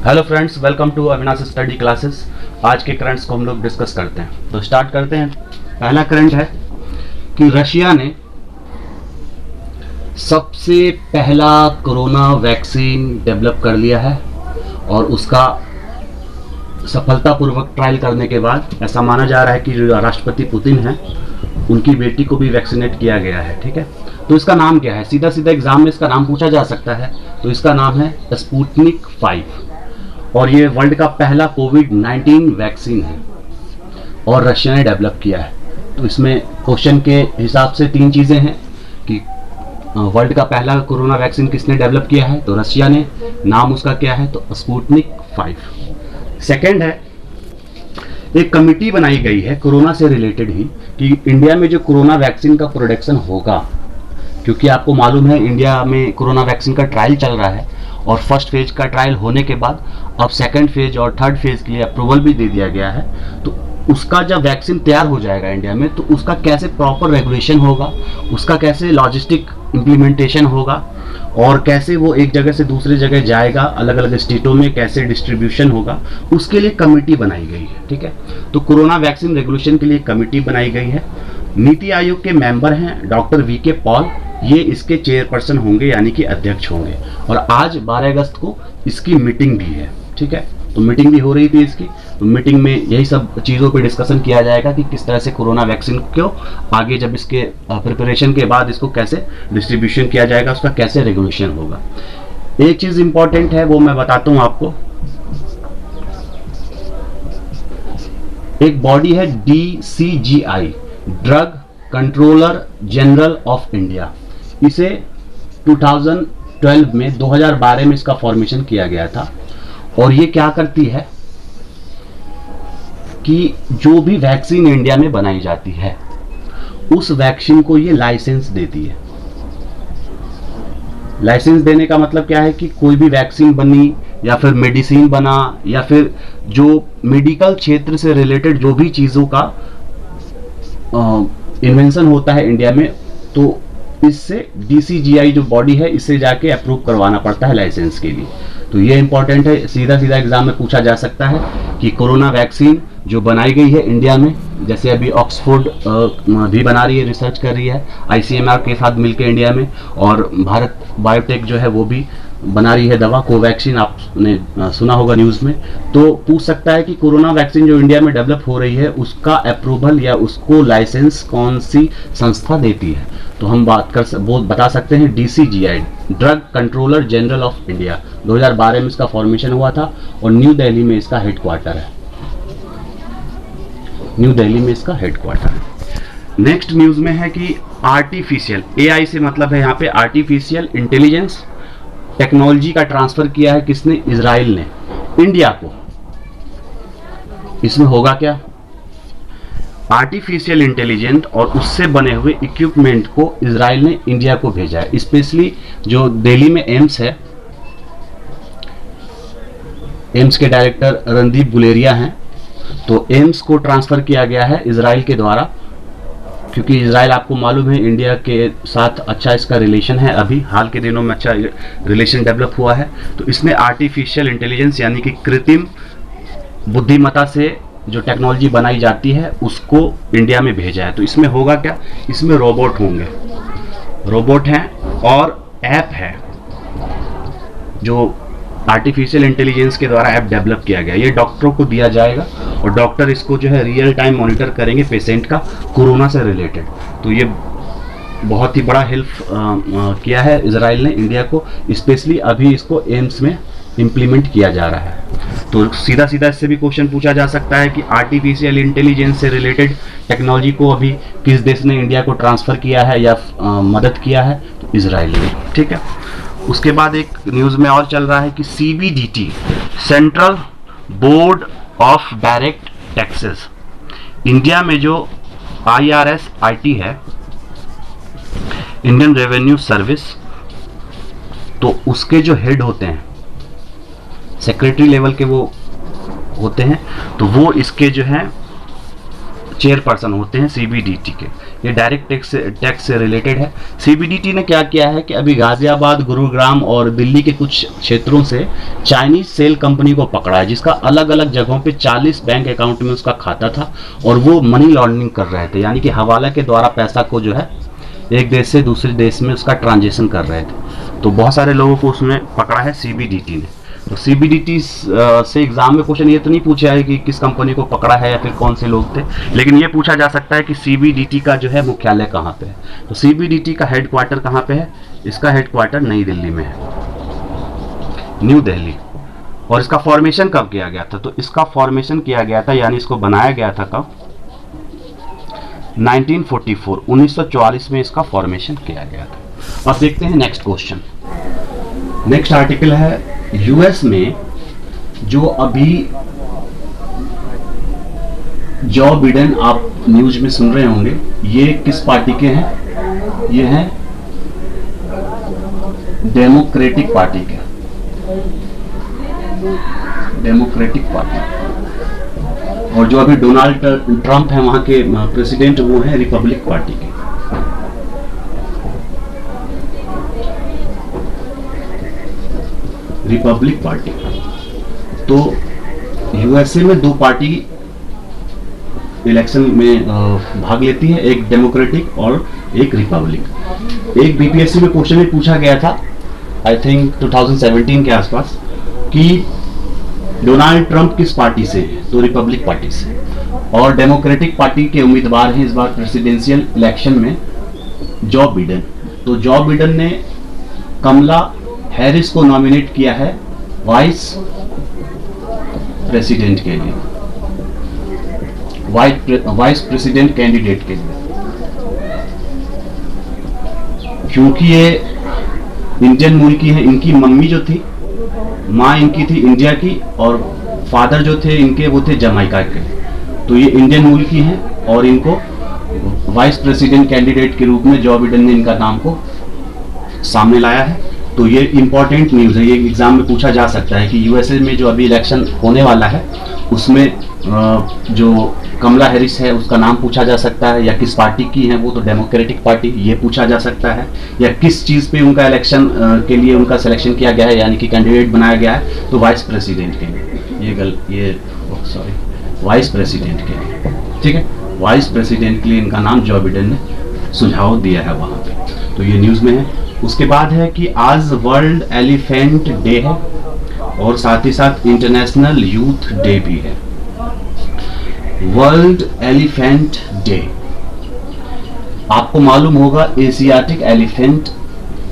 Hello friends, welcome to Avinash study classes. आज के currents को हम लोग डिस्कस करते हैं, तो स्टार्ट करते हैं। पहला करंट है कि रशिया ने सबसे पहला कोरोना वैक्सीन डेवलप कर लिया है और उसका सफलतापूर्वक ट्रायल करने के बाद ऐसा माना जा रहा है कि जो राष्ट्रपति पुतिन है उनकी बेटी को भी वैक्सीनेट किया गया है। ठीक है, तो इसका नाम क्या है? सीधा सीधा एग्जाम में इसका नाम पूछा जा सकता है। तो इसका नाम है स्पुतनिक 5 और ये वर्ल्ड का पहला कोविड-19 वैक्सीन है और रशिया ने डेवलप किया है। तो इसमें क्वेश्चन के हिसाब से तीन चीज़ें हैं कि वर्ल्ड का पहला कोरोना वैक्सीन किसने डेवलप किया है, तो रशिया ने। नाम उसका क्या है, तो स्पुतनिक 5। सेकेंड है, एक कमिटी बनाई गई है कोरोना से रिलेटेड ही कि इंडिया में जो कोरोना वैक्सीन का प्रोडक्शन होगा, क्योंकि आपको मालूम है इंडिया में कोरोना वैक्सीन का ट्रायल चल रहा है और फर्स्ट फेज का ट्रायल होने के बाद अब सेकंड फेज और थर्ड फेज के लिए अप्रूवल भी दे दिया गया है। तो उसका जब वैक्सीन तैयार हो जाएगा इंडिया में, तो उसका कैसे प्रॉपर रेगुलेशन होगा, उसका कैसे लॉजिस्टिक इम्प्लीमेंटेशन होगा और कैसे वो एक जगह से दूसरी जगह जाएगा, अलग अलग स्टेटों में कैसे डिस्ट्रीब्यूशन होगा, उसके लिए कमेटी बनाई गई है। ठीक है, तो कोरोना वैक्सीन रेगुलेशन के लिए कमेटी बनाई गई है। नीति आयोग के मेंबर हैं डॉक्टर वी.के. पॉल, ये इसके चेयरपर्सन होंगे यानी कि अध्यक्ष होंगे। और आज 12 अगस्त को इसकी मीटिंग भी है। ठीक है, तो मीटिंग भी हो रही थी इसकी, तो मीटिंग में यही सब चीज़ों पे डिस्कशन किया जाएगा कि किस तरह से कोरोना वैक्सीन को आगे जब इसके प्रिपरेशन के बाद इसको कैसे डिस्ट्रीब्यूशन किया जाएगा, उसका कैसे रेगुलेशन होगा। एक चीज़ इंपॉर्टेंट है वो मैं बताता हूँ आपको। एक बॉडी है DCGI, drug controller general of India. इसे 2012 में इसका फॉर्मेशन किया गया था और ये क्या करती है कि जो भी वैक्सीन इंडिया में बनाई जाती है उस वैक्सीन को ये लाइसेंस देती है। लाइसेंस देने का मतलब क्या है कि कोई भी वैक्सीन बनी या फिर मेडिसिन बना या फिर जो मेडिकल क्षेत्र से रिलेटेड जो भी चीज़ों का इन्वेंशन होता है इंडिया में, तो इससे DCGI जो बॉडी है इससे जाके अप्रूव करवाना पड़ता है लाइसेंस के लिए। तो ये इंपॉर्टेंट है, सीधा सीधा एग्जाम में पूछा जा सकता है कि कोरोना वैक्सीन जो बनाई गई है इंडिया में, जैसे अभी ऑक्सफोर्ड भी बना रही है, रिसर्च कर रही है ICMR के साथ मिलकर इंडिया में, और भारत बायोटेक जो है वो भी बना रही है दवा कोवैक्सीन, आपने सुना होगा न्यूज़ में। तो पूछ सकता है कि कोरोना वैक्सीन जो इंडिया में डेवलप हो रही है उसका अप्रूवल या उसको लाइसेंस कौन सी संस्था देती है, तो हम बता सकते हैं DCGI, drug controller general of India. 2012 में इसका फॉर्मेशन हुआ था और न्यू दिल्ली में इसका हेडक्वार्टर है। न्यू दिल्ली में इसका हेडक्वार्टर है। नेक्स्ट न्यूज़ में है कि आर्टिफिशियल AI से मतलब है यहाँ पे आर्टिफिशियल इंटेलिजेंस टेक्नोलॉजी का ट्रांसफर किया है किसने? इजराइल ने इंडिया को। इसमें होगा क्या? आर्टिफिशियल इंटेलिजेंस और उससे बने हुए इक्विपमेंट को इजराइल ने इंडिया को भेजा है। स्पेशली जो दिल्ली में एम्स है, एम्स के डायरेक्टर रणदीप गुलेरिया हैं, तो एम्स को ट्रांसफर किया गया है इजराइल के द्वारा, क्योंकि इजराइल आपको मालूम है इंडिया के साथ अच्छा इसका रिलेशन है, अभी हाल के दिनों में अच्छा रिलेशन डेवलप हुआ है। तो इसने आर्टिफिशियल इंटेलिजेंस यानी कि कृत्रिम बुद्धिमत्ता से जो टेक्नोलॉजी बनाई जाती है उसको इंडिया में भेजा है। तो इसमें होगा क्या? इसमें रोबोट होंगे, रोबोट हैं और ऐप है जो आर्टिफिशियल इंटेलिजेंस के द्वारा ऐप डेवलप किया गया। ये डॉक्टरों को दिया जाएगा और डॉक्टर इसको जो है रियल टाइम मॉनिटर करेंगे पेशेंट का कोरोना से रिलेटेड। तो ये बहुत ही बड़ा हेल्प किया है इजराइल ने इंडिया को, स्पेशली अभी इसको एम्स में इम्प्लीमेंट किया जा रहा है। तो सीधा सीधा इससे भी क्वेश्चन पूछा जा सकता है कि आर्टिफिशियल इंटेलिजेंस से रिलेटेड टेक्नोलॉजी को अभी किस देश ने इंडिया को ट्रांसफ़र किया है या मदद किया है? तो इजराइल ने। ठीक है, उसके बाद एक न्यूज़ में और चल रहा है कि CBDT, central board of direct taxes, India में जो IRS-IT है, इंडियन रेवेन्यू सर्विस, तो उसके जो हेड होते हैं सेक्रेटरी लेवल के वो होते हैं, तो वो इसके जो हैं चेयरपर्सन होते हैं CBDT के। ये डायरेक्ट टैक्स से रिलेटेड है। सीबीडीटी ने क्या किया है कि अभी गाजियाबाद, गुरुग्राम और दिल्ली के कुछ क्षेत्रों से चाइनीज सेल कंपनी को पकड़ा है, जिसका अलग अलग जगहों पे 40 बैंक अकाउंट में उसका खाता था और वो मनी लॉन्ड्रिंग कर रहे थे, यानी कि हवाला के द्वारा पैसा को जो है एक देश से दूसरे देश में उसका ट्रांजेक्शन कर रहे थे। तो बहुत सारे लोगों को उसमें पकड़ा है सीबीडीटी ने। तो सीबीडीटी से एग्जाम में क्वेश्चन ये तो नहीं पूछा है कि किस कंपनी को पकड़ा है या फिर कौन से लोग थे, लेकिन ये पूछा जा सकता है कि सीबीडीटी का जो है मुख्यालय कहाँ पे है। तो सीबीडीटी का हेडक्वार्टर कहाँ पे है? इसका हेडक्वार्टर नई दिल्ली में है, न्यू दिल्ली। और इसका फॉर्मेशन कब किया गया था? तो इसका फॉर्मेशन किया गया था, यानी इसको बनाया गया था कब? 1944, 1944 में इसका फॉर्मेशन किया गया था। अब देखते हैं नेक्स्ट क्वेश्चन। नेक्स्ट आर्टिकल है यूएस में जो अभी जो बिडेन आप न्यूज में सुन रहे होंगे, ये किस पार्टी के हैं? ये हैं डेमोक्रेटिक पार्टी के, डेमोक्रेटिक पार्टी। और जो अभी डोनाल्ड ट्रंप है वहां के प्रेसिडेंट, वो है रिपब्लिक पार्टी के। Republic party. तो यूएसए में दो पार्टी इलेक्शन में भाग लेती है, एक डेमोक्रेटिक और एक रिपब्लिक। एक बीपीएससी में क्वेश्चन में पूछा गया था, आई थिंक 2017 के आसपास, कि डोनाल्ड ट्रंप किस पार्टी से है? तो रिपब्लिक पार्टी से। और डेमोक्रेटिक पार्टी के उम्मीदवार हैं इस बार प्रेसिडेंशियल इलेक्शन में जो बिडेन। तो जो बिडेन ने कमला हैरिस को नॉमिनेट किया है वाइस प्रेसिडेंट के लिए, वाइस प्रेसिडेंट कैंडिडेट के लिए, क्योंकि ये इंडियन मूल की है। इनकी मम्मी जो थी, माँ इनकी थी इंडिया की, और फादर जो थे इनके वो थे जमाइका के। तो ये इंडियन मूल की हैं और इनको वाइस प्रेसिडेंट कैंडिडेट के रूप में जो बिडेन ने इनका नाम को सामने लाया है। तो ये इंपॉर्टेंट न्यूज़ है, ये एग्जाम में पूछा जा सकता है कि यूएसए में जो अभी इलेक्शन होने वाला है उसमें जो कमला हैरिस है उसका नाम पूछा जा सकता है, या किस पार्टी की है वो, तो डेमोक्रेटिक पार्टी, ये पूछा जा सकता है। या किस चीज़ पे उनका इलेक्शन के लिए उनका सिलेक्शन किया गया है, यानी कि कैंडिडेट बनाया गया है, तो वाइस प्रेसिडेंट के लिए, वाइस प्रेसिडेंट के लिए, ठीक है, वाइस प्रेसिडेंट के लिए इनका नाम जो बिडेन ने सुझाव दिया है वहाँ पे। तो ये न्यूज़ में है। उसके बाद है कि आज वर्ल्ड एलिफेंट डे है और साथ ही साथ इंटरनेशनल यूथ डे भी है। वर्ल्ड एलिफेंट डे, आपको मालूम होगा एशियाटिक एलिफेंट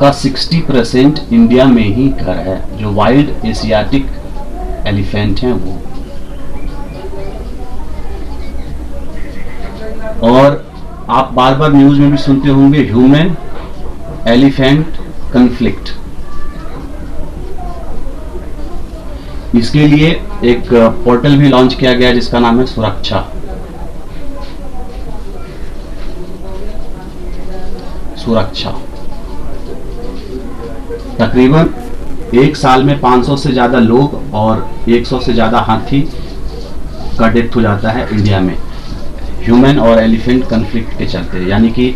का 60% इंडिया में ही घर है, जो वाइल्ड एशियाटिक एलिफेंट हैं वो। और आप बार बार न्यूज में भी सुनते होंगे ह्यूमन एलिफेंट कन्फ्लिक्ट। इसके लिए एक पोर्टल भी लॉन्च किया गया जिसका नाम है सुरक्षा। तकरीबन एक साल में 500 से ज्यादा लोग और 100 से ज्यादा हाथी का डेथ हो जाता है इंडिया में ह्यूमन और एलिफेंट कन्फ्लिक्ट के चलते। यानी कि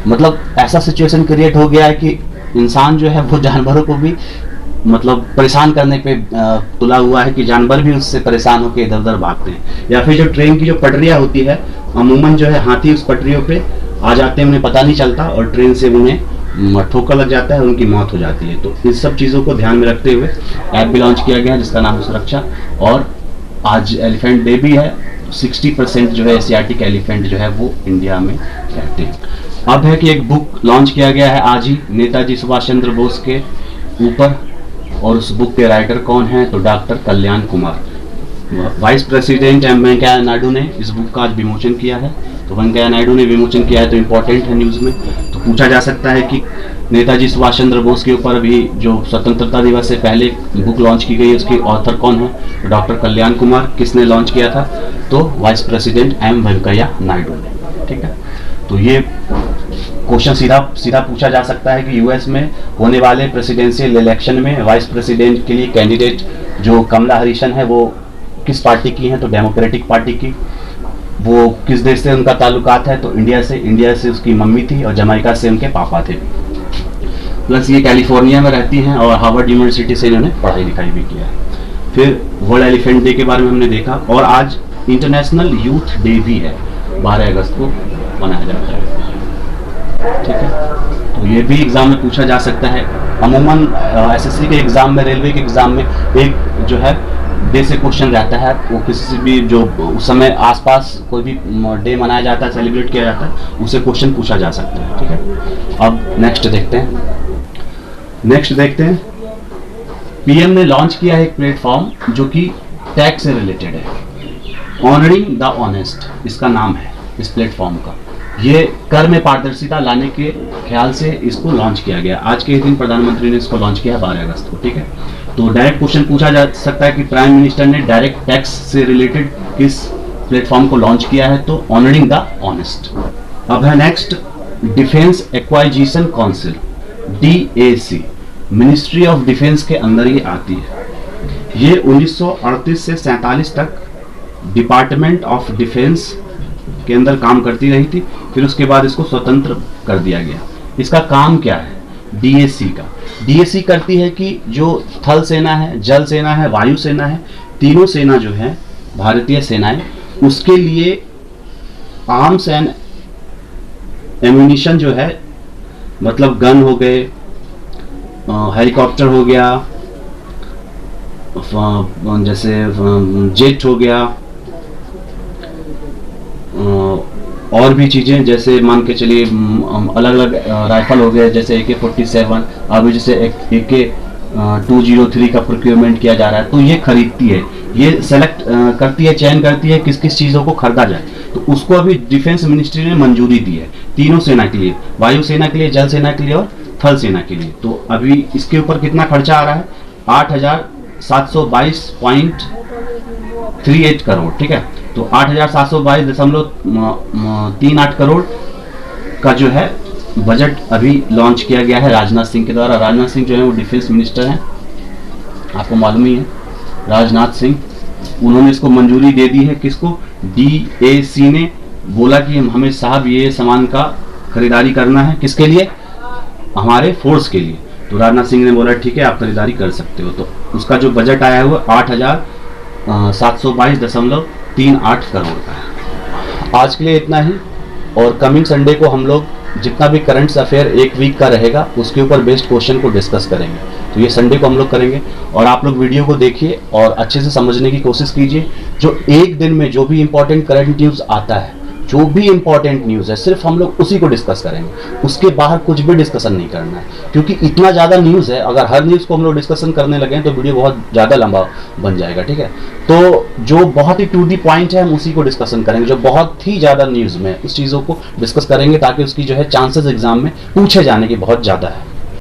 मतलब ऐसा सिचुएशन क्रिएट हो गया है कि इंसान जो है वो जानवरों को भी मतलब परेशान करने पे तुला हुआ है, कि जानवर भी उससे परेशान होकर इधर उधर भागते हैं। या फिर जो ट्रेन की जो पटरियां होती है, अमूमन जो है हाथी उस पटरियों पे आ जाते हैं, उन्हें पता नहीं चलता और ट्रेन से उन्हें ठोकर लग जाता है, उनकी मौत हो जाती है। तो इन सब चीज़ों को ध्यान में रखते हुए ऐप भी लॉन्च किया गया है जिसका नाम है सुरक्षा। और आज एलिफेंट डे भी है। 60% जो है एशियाटिक एलिफेंट जो है वो इंडिया में रहते हैं। अब है कि एक बुक लॉन्च किया गया है आज ही नेताजी सुभाष चंद्र बोस के ऊपर, और उस बुक के राइटर कौन है? तो doctor Kalyan Kumar. Vice president M Venkaiah Naidu ने इस बुक का आज विमोचन किया है। तो वेंकैया नायडू ने विमोचन किया है तो इम्पोर्टेंट है न्यूज़ में। तो पूछा जा सकता है कि नेताजी सुभाष चंद्र बोस के ऊपर अभी जो स्वतंत्रता दिवस से पहले बुक लॉन्च की गई है उसकी ऑथर कौन है? तो डॉक्टर कल्याण कुमार। किसने लॉन्च किया था? तो vice president M Venkaiah Naidu ने। ठीक है, तो ये क्वेश्चन सीधा पूछा जा सकता है कि यूएस में होने वाले प्रेसिडेंशियल इलेक्शन में वाइस प्रेसिडेंट के लिए कैंडिडेट जो कमला हैरिस है वो किस पार्टी की हैं? तो डेमोक्रेटिक पार्टी की। वो किस देश से उनका ताल्लुकात है, तो इंडिया से उसकी मम्मी थी और जमाइका से उनके पापा थे। प्लस ये कैलिफोर्निया में रहती हैं और हार्वर्ड यूनिवर्सिटी से इन्होंने पढ़ाई लिखाई भी किया है। फिर वर्ल्ड एलिफेंट डे के बारे में हमने देखा, और आज इंटरनेशनल यूथ डे भी है, 12 अगस्त को मनाया जाता है। ठीक है, तो ये भी एग्जाम में पूछा जा सकता है। अमूमन एसएससी के एग्जाम में, रेलवे के एग्जाम में एक जो है डे से क्वेश्चन रहता है, वो किसी से भी जो उस समय आसपास कोई भी डे मनाया जाता है, सेलिब्रेट किया जाता है, उसे क्वेश्चन पूछा जा सकता है। ठीक है, अब नेक्स्ट देखते हैं। पीएम ने लॉन्च किया है एक प्लेटफॉर्म जो कि टैक्स से रिलेटेड है। ऑनरिंग द ऑनेस्ट इसका नाम है इस प्लेटफॉर्म का। ये कर में पारदर्शिता लाने के ख्याल से इसको लॉन्च किया गया। आज के दिन प्रधानमंत्री ने इसको लॉन्च किया 12 अगस्त को। ठीक है, तो डायरेक्ट क्वेश्चन पूछा जा सकता है कि प्राइम मिनिस्टर ने डायरेक्ट टैक्स से रिलेटेड किस प्लेटफॉर्म को लॉन्च किया है, तो ऑनरिंग द ऑनेस्ट। अब है next, defence acquisition council, DAC, ministry of defence के अंदर ये आती है। ये 1938 से 47 तक डिपार्टमेंट ऑफ डिफेंस के अंदर काम करती रही थी। फिर उसके बाद इसको स्वतंत्र कर दिया गया। इसका काम क्या है DAC का? DAC करती है कि जो थल सेना है, जल सेना है, वायु सेना है, तीनों सेना जो है भारतीय सेनाएं, उसके लिए आर्म्स एंड एम्यूनिशन जो है, मतलब गन हो गए, हेलीकॉप्टर हो गया, जैसे जेट हो गया, और भी चीजें जैसे मान के चलिए अलग अलग राइफल हो गए, जैसे AK-47, अभी जैसे AK-203 का प्रोक्योरमेंट किया जा रहा है, तो ये खरीदती है, ये सेलेक्ट करती है, चयन करती है किस किस चीज़ों को खरीदा जाए। तो उसको अभी डिफेंस मिनिस्ट्री ने मंजूरी दी है तीनों सेना के लिए, वायु सेना के लिए, जल सेना के लिए और थल सेना के लिए। तो अभी इसके ऊपर कितना खर्चा आ रहा है? 8,722.38 करोड़। ठीक है, तो 8,722.38 करोड़ का जो है बजट अभी लॉन्च किया गया है राजनाथ सिंह के द्वारा। राजनाथ सिंह जो है वो डिफेंस मिनिस्टर हैं, आपको मालूम ही है, राजनाथ सिंह। उन्होंने इसको मंजूरी दे दी है। किसको? DAC ने बोला कि हमें साहब ये सामान का खरीदारी करना है। किसके लिए? हमारे फोर्स के लिए। तो राजनाथ सिंह ने बोला ठीक है, आप खरीदारी कर सकते हो। तो उसका जो बजट आया है वो 8,722.38 करोड़ का है। आज के लिए इतना ही, और कमिंग संडे को हम लोग जितना भी करंट अफेयर एक वीक का रहेगा उसके ऊपर बेस्ड क्वेश्चन को डिस्कस करेंगे। तो ये संडे को हम लोग करेंगे, और आप लोग वीडियो को देखिए और अच्छे से समझने की कोशिश कीजिए। जो एक दिन में जो भी इंपॉर्टेंट करंट न्यूज़ आता है, जो भी इंपॉर्टेंट न्यूज़ है, सिर्फ हम लोग उसी को डिस्कस करेंगे, उसके बाहर कुछ भी डिस्कशन नहीं करना है, क्योंकि इतना ज़्यादा न्यूज़ है। अगर हर न्यूज़ को हम लोग डिस्कशन करने लगे तो वीडियो बहुत ज़्यादा लंबा बन जाएगा। ठीक है, तो जो बहुत ही टू दी पॉइंट है हम उसी को डिस्कशन करेंगे, जो बहुत ही ज़्यादा न्यूज़ में उस चीज़ों को डिस्कस करेंगे, ताकि उसकी जो है चांसेस एग्जाम में पूछे जाने की बहुत ज़्यादा है।